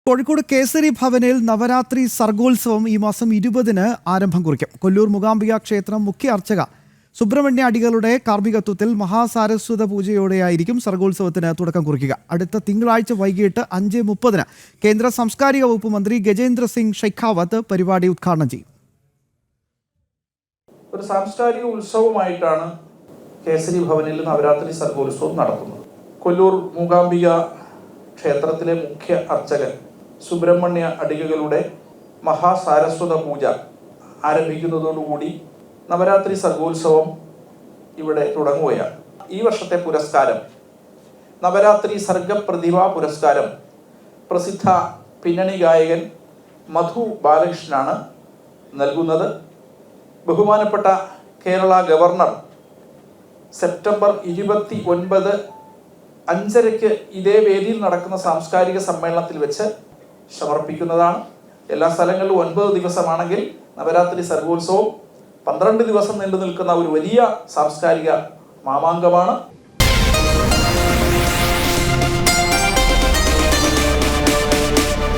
കോഴിക്കോട് കേസരി ഭവനിൽ നവരാത്രി സർഗോത്സവം ഈ മാസം 20-ന് ആരംഭം കുറിക്കും. കൊല്ലൂർ മൂകാംബിക ക്ഷേത്രം മുഖ്യ അർച്ചക സുബ്രഹ്മണ്യ അടികളുടെ കാർമ്മികത്വത്തിൽ മഹാസാരസ്വത പൂജയോടെയായിരിക്കും സർഗോത്സവത്തിന് തുടക്കം കുറിക്കുക. അടുത്ത തിങ്കളാഴ്ച വൈകിട്ട് 5:30-ന് കേന്ദ്ര സാംസ്കാരിക വകുപ്പ് മന്ത്രി ഗജേന്ദ്ര സിംഗ് ഷെഖാവത്ത് പരിപാടി ഉദ്ഘാടനം ചെയ്യും. ഒരു സാംസ്കാരിക ഉത്സവമായിട്ടാണ് കേസരി ഭവനിൽ നവരാത്രി സർഗോത്സവം നടത്തുന്നത്. കൊല്ലൂർ മൂകാംബിക ക്ഷേത്രത്തിലെ മുഖ്യ അർച്ചകൻ സുബ്രഹ്മണ്യ അടികളുടെ മഹാസാരസ്വത പൂജ ആരംഭിക്കുന്നതോടുകൂടി നവരാത്രി സർഗോത്സവം ഇവിടെ തുടങ്ങുകയാണ്. ഈ വർഷത്തെ പുരസ്കാരം നവരാത്രി സർഗപ്രതിഭാ പുരസ്കാരം പ്രസിദ്ധ പിന്നണി ഗായകൻ മധു ബാലകൃഷ്ണനാണ് നൽകുന്നത്. ബഹുമാനപ്പെട്ട കേരള ഗവർണർ സെപ്റ്റംബർ 29 5:30 ഇതേ വേദിയിൽ നടക്കുന്ന സാംസ്കാരിക സമ്മേളനത്തിൽ വെച്ച് സമർപ്പിക്കുന്നതാണ്. എല്ലാ സ്ഥലങ്ങളിലും 9 ദിവസമാണെങ്കിൽ നവരാത്രി സർഗോത്സവം 12 ദിവസം നീണ്ടു നിൽക്കുന്ന ഒരു വലിയ സാംസ്കാരിക മാമാങ്കമാണ്.